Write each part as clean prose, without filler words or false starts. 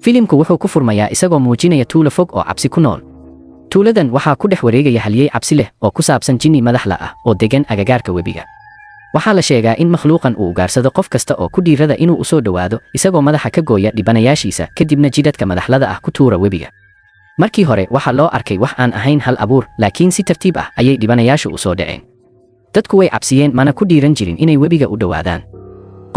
filimku wuxuu ku furmayaa isagoo muujinaya tuulo fog oo cabsi ku nool. tuuladan waxaa ku dhex wareegaya halyey cabsi leh oo ku saabsan jinni madaxla ah oo degan agagaarka webiga. waxaa la sheegaa in makhluuqan uu ugaarsado qof kasta oo ku dhiirada inuu u soo dhowaado isagoo madaxa ka gooya dhibanayaashiisa kadibna jidhadka madaxlada ah ku tuura webiga. markii hore waxaa loo arkay wax aan ahayn hal abuur, laakiin si tartiib ah ayay dhibanayaashu u soo dhaceen. dadku way cabsiyeen mana ku dhiiran jirin inay webiga u dhowaadaan.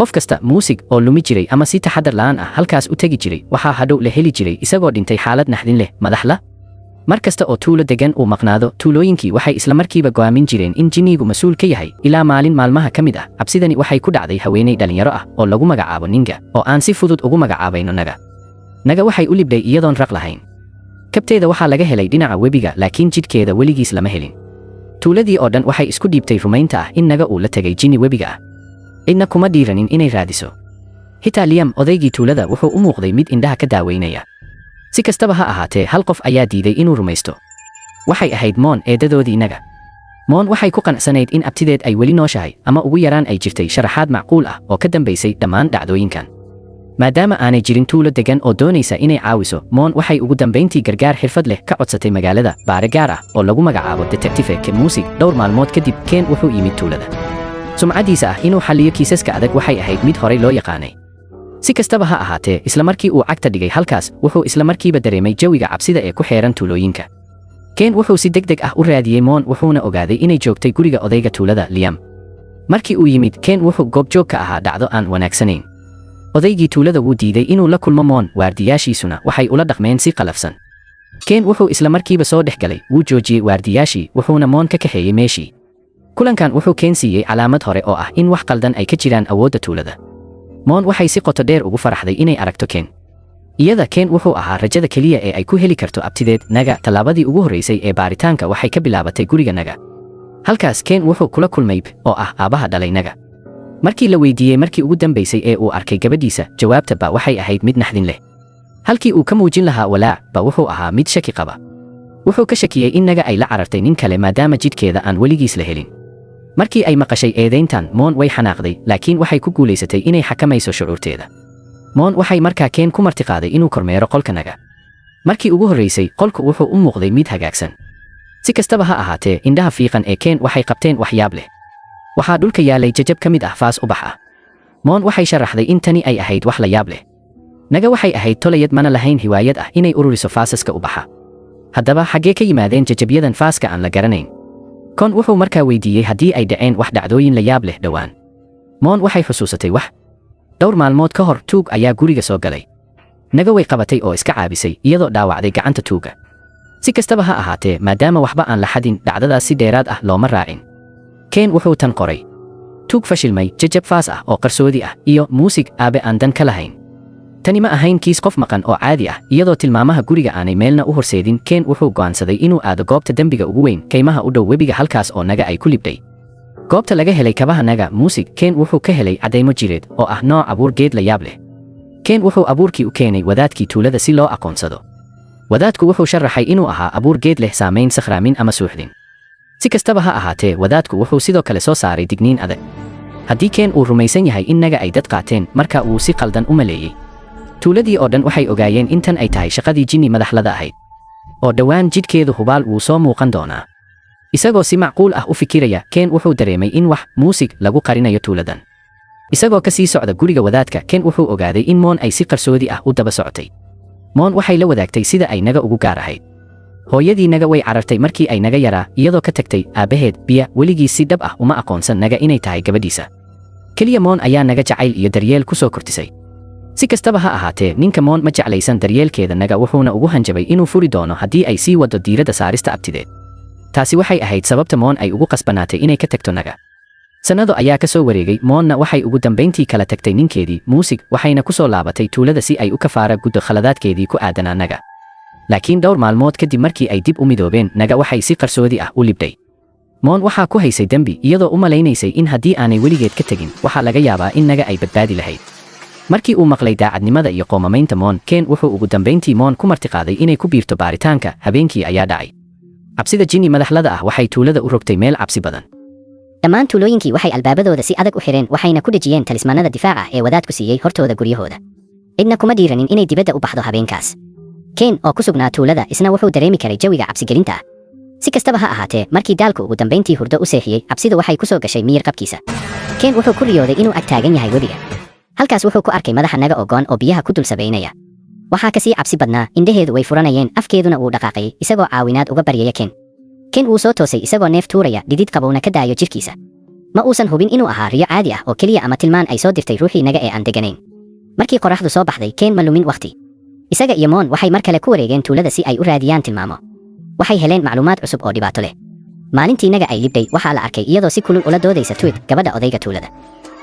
qof kasta muusig oo lumi jiray ama si taxadar la'aan ah halkaas u tegi jiray waxaa hadhow la heli jiray isagoo dhintay xaalad naxdin leh madaxla. mar kasta oo tuulo degan uu maqnaado, tuulooyinkii waxay isla markiiba go'aamin jireen in jinnigu mas'uul ka yahay. ilaa maalin maalmaha ka mid ah, cabsidani waxay ku dhacday haweeney dhalinyaro ah oo lagu magacaabo Ninga, oo aan si fudud ugu magacaabayno Naga. Naga waxay u libdhay iyadoon raq lahayn. kabteeda waxaa laga helay dhinaca webiga, laakiin jidhkeeda weligiis lama helin. tuuladii oo dhan waxay isku dhiibtay rumaynta ah in Naga uu la tegay jinni webiga ah. cidna kuma dhiiranin inay raadiso. xitaa Liam, odaygii tuulada, wuxuu u muuqday mid indhaha ka daaweynaya. si kastaba ha ahaatee, hal qof ayaa diiday inuu rumaysto. waxay ahayd Moon, eedadoodii Naga. Moon waxay ku qanacsanayd in abtideed ay weli nooshahay, ama ugu yaraan ay jirtay sharaxaad macquul ah oo ka dambaysay dhammaan dhacdooyinkan. maadaama aanay jirin tuulo degan oo doonaysa inay caawiso, Moon waxay ugu dambayntii gargaar xirfad leh ka codsatay magaalada. baare gaar ah oo lagu magacaabo Detective Ken Muusig. dhowr maalmood kadib, Ken wuxuu yimid tuulada. sumcadiisa ah inuu xalliyo kiisaska adag waxay ahayd mid horay loo yaqaanay. si kastaba ha ahaatee, isla markii uu cagta dhigay halkaas, wuxuu isla markiiba dareemay jawiga cabsida ee ku xeeran tuulooyinka. Ken wuxuu si degdeg ah u raadiyey Moon, wuxuuna ogaaday inay joogtay guriga odayga tuulada, Liam. markii uu yimid, Ken wuxuu goobjoog ka ahaa dhacdo aan wanaagsanayn. odaygii tuulada wuu diiday inuu la kulmo Moon, waardiyaashiisuna waxay ula dhaqmeen si qalafsan. Ken wuxuu isla markiiba soo dhex galay, wuu joojiyey waardiyaashii, wuxuuna Moon ka kaxeeyey meeshii. kulankan wuxuu Ken siiyey calaamad hore oo ah in wax qaldan ay ka jiraan awoodda tuulada. Moon waxay si qoto dheer ugu faraxday inay aragto Ken. iyada, Ken wuxuu ahaa rajada keliya ee ay ku heli karto abtideed, Naga. tallaabadii ugu horreysay ee baaritaanka waxay ka bilaabatay guriga Naga. halkaas Ken wuxuu kula kulmay B, oo ah aabbaha dhalay Naga. markii la weydiiyey markii ugu dambaysay ee uu arkay gabadhiisa, jawaabta Ba waxay ahayd mid naxdin leh. halkii uu ka muujin lahaa walaac, Ba wuxuu ahaa mid shaki qaba. wuxuu ka shakiyey in Naga ay la carartay nin kale maadaama jidhkeeda aan weligiis la helin. markii ay maqashay eedayntan, Moon way xanaaqday, laakiin waxay ku guulaysatay inay xakamayso shucuurteeda. Moon waxay markaa Ken ku martiqaaday inuu kormeero qolka Naga. markii ugu horreysay, qolku wuxuu u muuqday mid hagaagsan. si kastaba ha ahaatee, indhaha fiiqan ee Ken waxay qabteen waxyaab leh. waxaa dhulka yaalay jajab ka mid ah faas ubax ah. Moon waxay sharaxday in tani ay ahayd wax la yaab leh. Naga waxay ahayd tolayad mana lahayn hiwaayad ah inay ururiso faasaska ubaxa. haddaba xaggee ka yimaadeen jajabyadan faaska aan la garanayn? Kon wuxuu markaa weydiiyey haddii ay dhaceen wax dhacdooyin la yaab leh dhowaan. Moon waxay xusuusatay wax. dhowr maalmood ka hor, tuug ayaa guriga soo galay. Naga way qabatay oo iska caabisay, iyadoo dhaawacday gacanta tuuga. si kastaba ha ahaatee, maadaama waxba aan la xadin, dhacdadaas si dheeraad ah looma raacin. Ken wuxuu tan qoray: tuug fashilmay, jajab faas ah oo qarsoodi ah, iyo muusig aabe aan dan ka lahayn. tani ma ahayn kiis qof maqan oo caadi ah. iyadoo tilmaamaha guriga aanay meelna u horseedin, Ken wuxuu go'aansaday inuu aado goobta dembiga ugu weyn, kaymaha u dhow webiga, halkaas oo Naga ay ku libdhay. goobta laga helay kabaha Naga, muusig, Ken wuxuu ka helay caddaymo jireed oo ah nooc abuur geed la yaab leh. Ken wuxuu abuurkii u keenay wadaadkii tuulada si loo aqoonsado. wadaadku wuxuu sharaxay inuu ahaa abuur geed leh saamayn sakhraamin ama suuxdin. si kastaba ha ahaatee, wadaadku wuxuu sidoo kale soo saaray digniin adag. haddii Ken uu rumaysan yahay in Naga ay dad qaateen, marka uu si qaldan u maleeyey. tuuladii oo dhan waxay ogaayeen in tan ay tahay shaqadii jinni madaxlada ahayd. oo dhowaan jidhkeedu hubaal wuu soo muuqan doonaa. isagoo si macquul ah u fikiraya, Ken wuxuu dareemay in wax muusig lagu qarinayo tuuladan. isagoo ka sii socda guriga wadaadka, Ken wuxuu ogaaday in Moon ay si qarsoodi ah u daba socotay. Moon waxay la wadaagtay sida ay Naga ugu gaar ahayd. hooyadii Naga way carartay markii ay Naga yaraa, iyadoo ka tagtay aabbaheed, Biya. weligiis si dhab ah uma aqoonsan Naga inay tahay gabadhiisa. keliya Moon ayaa Naga jacayl iyo daryeel ku soo kortisay. si kastaba ha ahaatee, ninka Moon ma jeclaysan daryeelkeeda Naga, wuxuuna ugu hanjabay inuu furi doono haddii ay sii waddo diiradda saarista abtideed. taasi waxay ahayd sababta Moon ay ugu qasbanaatay inay ka tagto Naga. sannado ayaa ka soo wareegay, Moonna waxay ugu dambayntii kala tagtay ninkeedii, muusig, waxayna ku soo laabatay tuulada si ay u kafaara guddo khaladaadkeedii ku aadanaa Naga. laakiin dhowr maalmood kadib markii ay dib u midoobeen, Naga waxay si qarsoodi ah u libdhay. Moon waxaa ku haysay dembi, iyadoo u malaynaysay in haddii aanay weligeed ka tegin, waxaa laga yaabaa in Naga ay badbaadi lahayd. markii uu maqlay daacadnimada iyo qoomamaynta Moon, Ken wuxuu ugu dambayntii Moon ku martiqaaday inay ku biirto baaritaanka. habeenkii ayaa dhacay. cabsida jinni madaxlada ah waxay tuulada u rogtay meel cabsi badan. dhammaan tuulooyinkii waxay albaabadooda si adag u xireen, waxayna ku dhejiyeen talismaanada difaaca ee wadaadku siiyey hortooda guryahooda. cidna kuma dhiiranin inay dibadda u baxdo habeenkaas. Ken oo ku sugnaa tuulada isna wuxuu dareemi karay jawiga cabsigelinta ah. Si kastaba ha ahaatee, markii daalku ugu dambayntii hurdo u seexiyey, cabsidu waxay ku soo gashay miyir qabkiisa. Ken wuxuu ku riyooday inuu ag taagan yahay webiga. Halkaas wuxuu ku arkay madaxa naga oo goon oo biyaha ku dul sabaynaya. Waxaa kasii cabsi badnaa, indhaheedu way furanayeen, afkeeduna wuu dhaqaaqay, isagoo caawinaad uga baryaya Ken. Ken wuu soo toosay isagoo neef tuuraya, dhidid qabowna ka daayo jirkiisa. Ma uusan hubin inuu ahaa riyo caadi ah oo keliya ama tilmaan ay soo dirtay ruuxii naga ee aan deganayn. Markii qoraxdu soo baxday, Ken ma lumin waqti. Isaga iyo Mon waxay mar kale ku wareegeen tuulada si ay u raadiyaan tilmaamo. Waxay heleen macluumaad cusub oo dhibaato leh. Maalintii naga ay libday, waxaa la arkay iyadoo si kulul ula doodaysa Tweet, gabadha odayga tuulada.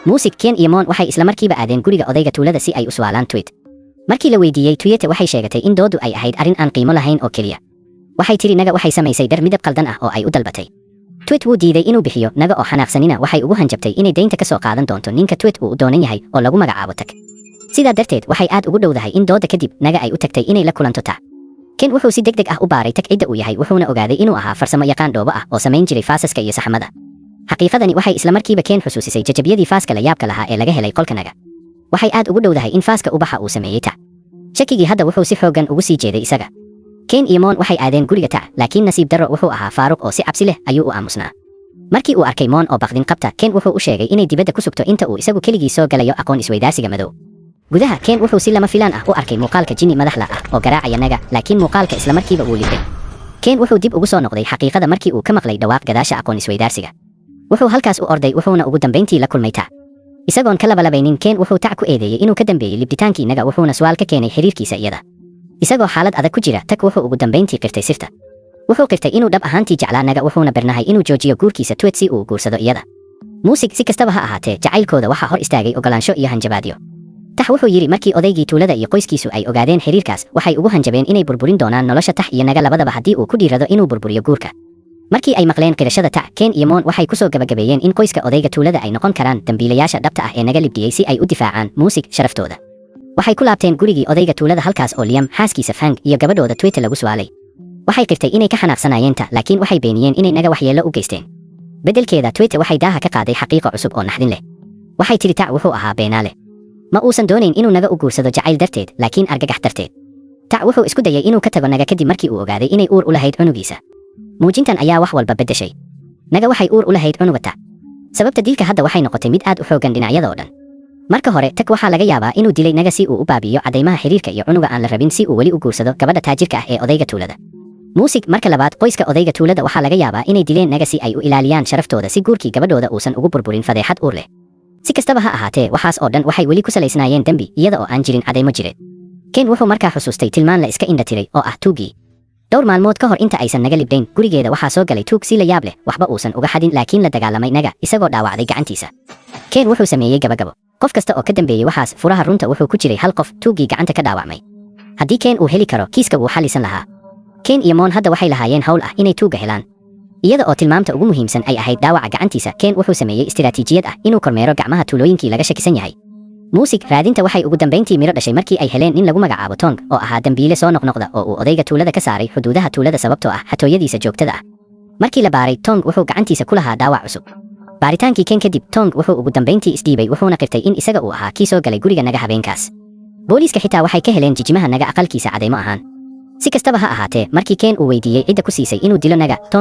Muusig, Ken iyo Mon waxay isla markiiba aadeen guriga odayga tuulada si ay u su'aalaan Tweet. Markii la weydiiyey, Tweet waxay sheegatay in doodu ay ahayd arrin aan qiimo lahayn oo keliya. Waxay tiri naga waxay samaysay dhar midab qaldan ah oo ay u dalbatay. Tweet wuu diiday inuu bixiyo, naga oo xanaaqsanina waxay ugu hanjabtay inay deynta ka soo qaadan doonto ninka Tweet uu u doonan yahay oo lagu magacaabo Tag. Sidaa darteed, waxay aad ugu dhowdahay in dooda kadib naga ay u tagtay inay la kulanto Tag. Ken wuxuu si degdeg ah u baaray Tag cidda uu yahay, wuxuuna ogaaday inuu ahaa farsamo yaqaan dhoobo ah oo samayn jiray faasaska iyo saxamada. Xaqiiqadani waxay isla markiiba Ken xusuusisay jajabyadii faaska la yaabka lahaa ee laga helay qolka naga. Waxay aad ugu dhowdahay in faaska ubaxa uu sameeyey Tag. Shakigii hadda wuxuu si xooggan ugu sii jeeday isaga. Ken iyo Mon waxay aadeen guriga Tag, laakiin nasiib darro wuxuu ahaa Faaruq oo si cabsi leh ayuu u aamusnaa. Markii uu arkay Mon oo baqdin qabta, Ken wuxuu u sheegay inay dibadda ku sugto inta uu isagu keligii soo galayo aqoon isweydaarsiga madow. Gudaha, Ken wuxuu si lama filaan ah u arkay muuqaalka jinni madaxla ah oo garaacaya naga, laakiin muuqaalka isla markiiba wuu libay. Ken wuxuu dib ugu soo noqday xaqiiqada markii uu ka maqlay dhawaaq gadaasha aqoon isweydaarsiga. Wuxuu halkaas u orday wuxuuna ugu dambayntii la kulmay Tag. Isagoon ka labalabaynin, Ken wuxuu Tag ku eedeeyay inuu ka dambeeyey libditaankii naga, wuxuuna su'aal ka keenay xiriirkiisa iyada. Isagoo xaalad adag ku jira, Tag wuxuu ugu dambayntii qirtay sirta. Wuxuu qirtay inuu dhab ahaantii jeclaa naga, wuxuuna barnahay inuu joojiyo guurkiisa Tweet si uu guursado iyada. Muusig, si kastaba ha ahaatee, jacaylkooda waxaa hor istaagay ogolaansho iyo hanjabaadyo. Tag wuxuu yiri markii odaygii tuulada iyo qoyskiisu ay ogaadeen xiriirkaas, waxay ugu hanjabeen inay burburin doonaan nolosha Tag iyo naga labadaba haddii uu ku dhiirado inuu burburiyo guurka. Markii ay maqleen qirashada Tag, Ken iyo Mon waxay ku soo gabagabeeyeen in qoyska odayga tuulada ay noqon karaan dambiilayaasha dhabta ah ee naga libdiyey si ay u difaacaan Muusig sharaftooda. Waxay ku laabteen gurigii odayga tuulada, halkaas oo Liam, xaaskiisa Fang iyo gabadhooda Tweet lagu su'aalay. Waxay qirtay inay ka xanaaqsanayeen Tag, laakiin waxay beeniyeen inay naga waxyeello u geysteen. Beddelkeeda, Tweet waxay daaha ka qaaday xaqiiqo cusub oo naxdin leh. Waxay tiri Tag wuxuu ahaa beenaale. Ma uusan doonayn inuu naga u guursado jacayl darteed, laakiin argagax darteed. Tag wuxuu isku dayay inuu ka tago naga kadib markii uu ogaaday inay uur u lahayd cunugiisa. Muujintan ayaa wax walba beddeshay. Naga waxay uur u lahayd cunuga Tag. Sababta dilka hadda waxay noqotay mid aad u xooggan dhinacyada oo dhan. Marka hore, Tag waxaa laga yaabaa inuu dilay naga si uu u baabiyo caddaymaha xiriirka iyo cunuga aan la rabin si uu weli u guursado gabadha taajirka ah ee odayga tuulada. Muusig, marka labaad, qoyska odayga tuulada waxaa laga yaabaa inay dileen naga si ay u ilaaliyaan sharaftooda si guurkii gabadhooda uusan ugu burburin fadeexad uur leh. Si kastaba ha ahaatee, waxaas oo dhan waxay weli ku salaysnaayeen dembi, iyada oo aan jirin caddaymo jireed. Ken wuxuu markaa xusuustay tilmaan la iska indha tiray oo ah tuugii. Dhowr maalmood ka hor inta aysan naga libdayn, gurigeeda waxaa soo galay tuug si la yaab leh, waxba uusan uga xadin laakiin la dagaalamay naga, isagoo dhaawacday gacantiisa. Ken wuxuu sameeyey gabagabo. Qof kasta oo ka dambeeyey waxaas, furaha runta wuxuu ku jiray hal qof, tuugii gacanta ka dhaawacmay. Haddii Ken uu heli karo, kiiska wuu xallisan lahaa. Ken iyo Mon hadda waxay lahaayeen hawl ah inay tuuga helaan. Iyada oo tilmaamta ugu muhiimsan ay ahayd dhaawaca gacantiisa, Ken wuxuu sameeyey istiraatiijiyad ah inuu kormeero gacmaha tuulooyinkii laga shakisan yahay. Muusig, raadinta waxay ugu dambayntii miro dhashay markii ay heleen nin lagu magacaabo Tong oo ahaa dambiile soo noqnoqda oo uu odayga tuulada ka saaray xuduudaha tuulada sababtoo ah xatooyadiisa joogtada ah. Markii la baaray, Tong wuxuu gacantiisa ku lahaa dhaawac cusub. Baaritaankii Ken kadib, Tong wuxuu ugu dambayntii isdhiibay, wuxuuna qirtay in isaga uu ahaa kii soo galay guriga naga habeenkaas. Booliiska xitaa waxay ka heleen jijimaha naga aqalkiisa caddaymo ahaan. Si kastaba ha ahaatee, markii Ken uu weydiiyey cidda ku siisay inuu dilo naga, Tong